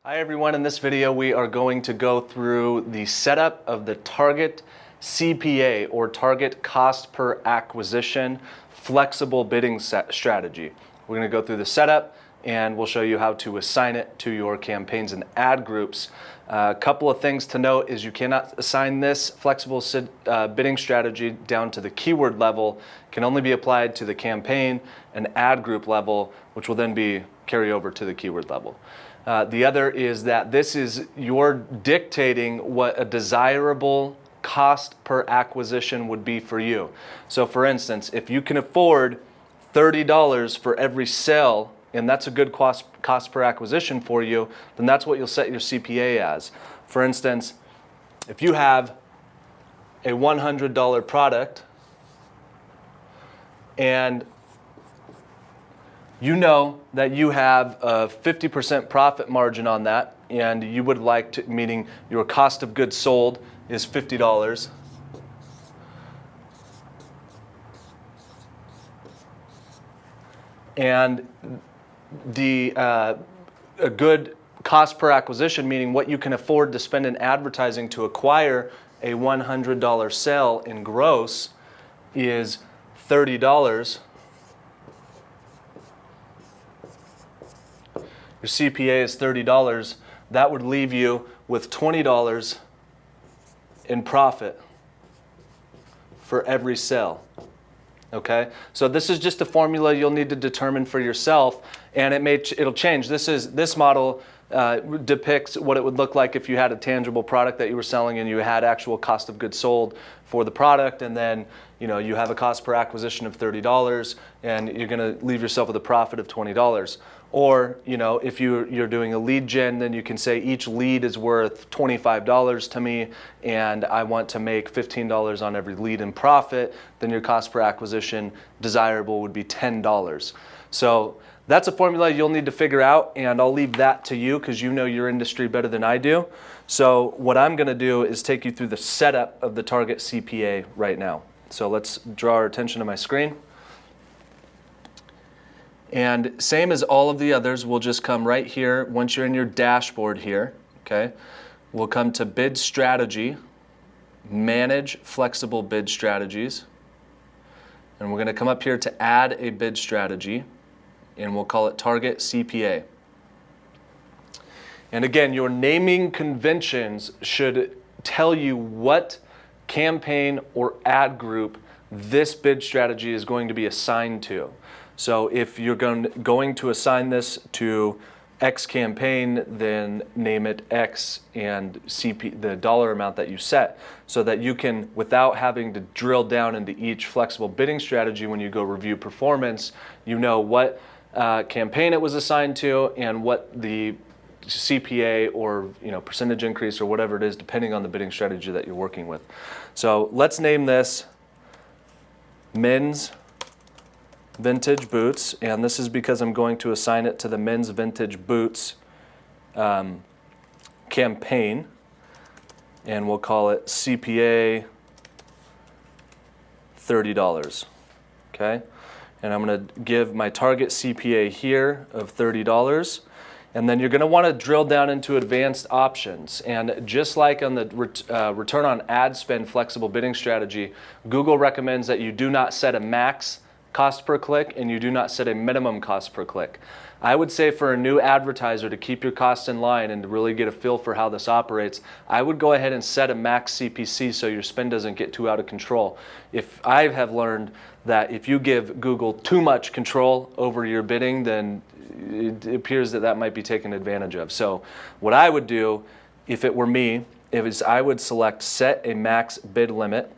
Hi everyone, in this video we are going to go through the setup of the target CPA or target cost per acquisition flexible bidding strategy. We're going to go through the setup and we'll show you how to assign it to your campaigns and ad groups. A couple of things to note is you cannot assign this flexible bidding strategy down to the keyword level. It can only be applied to the campaign and ad group level, which will then be carry over to the keyword level. The other is that this is you're dictating what a desirable cost per acquisition would be for you. So for instance, if you can afford $30 for every sale, and that's a good cost per acquisition for you, then that's what you'll set your CPA as. For instance, if you have a $100 product and you know that you have a 50% profit margin on that, and you would like to, meaning your cost of goods sold is $50. And a good cost per acquisition, meaning what you can afford to spend in advertising to acquire a $100 sale in gross, is $30. Your CPA is $30. That would leave you with $20 in profit for every sale. Okay, so this is just a formula you'll need to determine for yourself, and it'll change. This model depicts what it would look like if you had a tangible product that you were selling and you had actual cost of goods sold for the product, and then you have a cost per acquisition of $30, and you're going to leave yourself with a profit of $20. Or if you're doing a lead gen, then you can say each lead is worth $25 to me, and I want to make $15 on every lead in profit. Then your cost per acquisition desirable would be $10. So that's a formula you'll need to figure out, and I'll leave that to you because you know your industry better than I do. So what I'm going to do is take you through the setup of the target CPA right now. So let's draw our attention to my screen. And same as all of the others, we'll just come right here. Once you're in your dashboard here, okay, we'll come to bid strategy, manage flexible bid strategies. And we're going to come up here to add a bid strategy, and we'll call it target CPA. And again, your naming conventions should tell you what campaign or ad group this bid strategy is going to be assigned to. So if you're going to assign this to X campaign, then name it X and the dollar amount that you set, so that you can, without having to drill down into each flexible bidding strategy when you go review performance, you know what campaign it was assigned to and what the CPA or percentage increase or whatever it is, depending on the bidding strategy that you're working with. So let's name this men's vintage boots, and this is because I'm going to assign it to the men's vintage boots campaign, and we'll call it CPA $30. Okay, and I'm going to give my target CPA here of $30. And then you're going to want to drill down into advanced options. And just like on the return on ad spend flexible bidding strategy, Google recommends that you do not set a max cost per click and you do not set a minimum cost per click. I would say for a new advertiser, to keep your costs in line and to really get a feel for how this operates, I would go ahead and set a max CPC so your spend doesn't get too out of control. If I have learned that if you give Google too much control over your bidding, then it appears that might be taken advantage of. So what I would do, if it were me, is I would select set a max bid limit,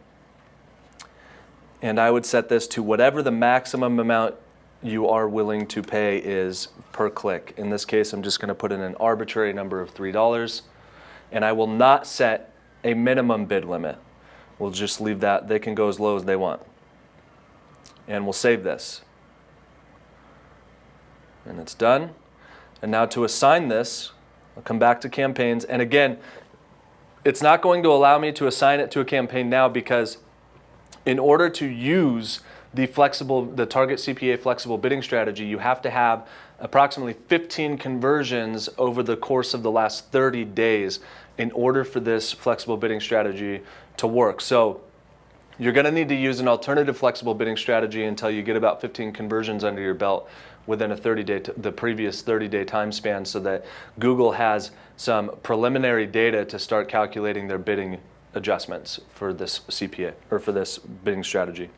and I would set this to whatever the maximum amount you are willing to pay is per click. In this case, I'm just going to put in an arbitrary number of $3, and I will not set a minimum bid limit. We'll just leave that. They can go as low as they want. And we'll save this. And it's done. And now to assign this, I'll come back to campaigns. And again, it's not going to allow me to assign it to a campaign now because in order to use the target CPA flexible bidding strategy, you have to have approximately 15 conversions over the course of the last 30 days in order for this flexible bidding strategy to work. So you're going to need to use an alternative flexible bidding strategy until you get about 15 conversions under your belt within the previous 30-day time span, so that Google has some preliminary data to start calculating their bidding adjustments for this CPA or for this bidding strategy.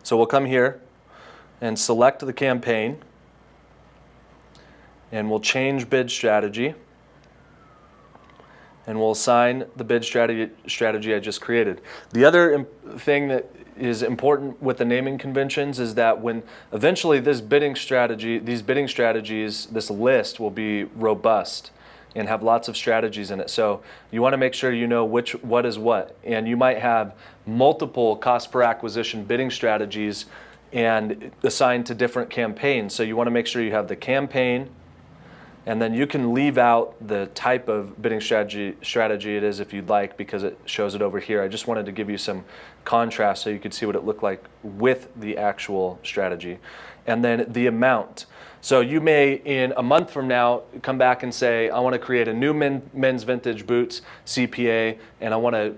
So we'll come here and select the campaign, and we'll change bid strategy, and we'll assign the bid strategy I just created. The other thing that is important with the naming conventions is that when eventually these bidding strategies, this list will be robust and have lots of strategies in it. So you want to make sure you know what is what. And you might have multiple cost per acquisition bidding strategies and assigned to different campaigns. So you want to make sure you have the campaign, and then you can leave out the type of bidding strategy it is if you'd like, because it shows it over here. I just wanted to give you some contrast so you could see what it looked like with the actual strategy. And then the amount. So you may, in a month from now, come back and say, I want to create a new men's vintage boots CPA, and I want to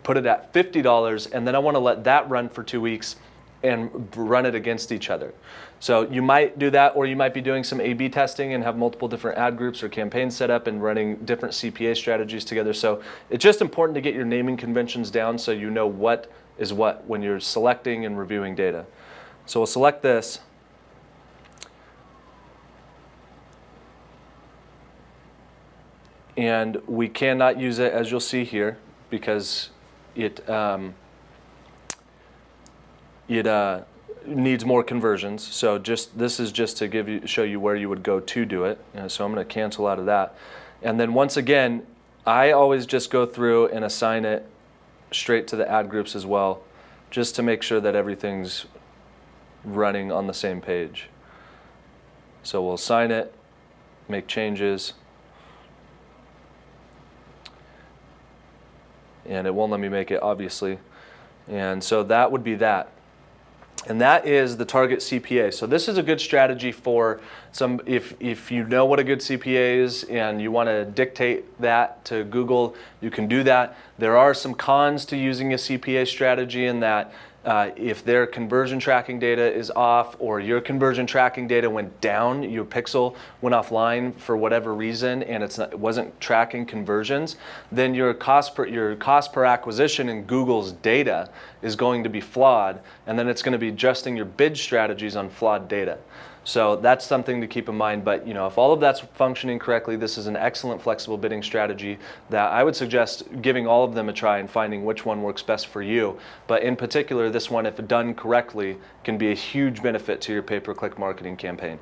put it at $50, and then I want to let that run for 2 weeks and run it against each other. So you might do that, or you might be doing some A/B testing and have multiple different ad groups or campaigns set up and running different CPA strategies together. So it's just important to get your naming conventions down so you know what is what when you're selecting and reviewing data. So we'll select this. And we cannot use it, as you'll see here, because it needs more conversions. So this is just to show you where you would go to do it. So I'm going to cancel out of that. And then once again, I always just go through and assign it straight to the ad groups as well, just to make sure that everything's running on the same page. So we'll assign it, make changes, and it won't let me make it, obviously. And so that would be that. And that is the target CPA. So this is a good strategy for if you know what a good CPA is and you want to dictate that to Google, you can do that. There are some cons to using a CPA strategy in that if their conversion tracking data is off, or your conversion tracking data went down, your pixel went offline for whatever reason, and it wasn't tracking conversions, then your cost per acquisition in Google's data is going to be flawed, and then it's going to be adjusting your bid strategies on flawed data. So that's something to keep in mind. But if all of that's functioning correctly, this is an excellent flexible bidding strategy that I would suggest giving all of them a try and finding which one works best for you. But in particular, this one, if done correctly, can be a huge benefit to your pay-per-click marketing campaign.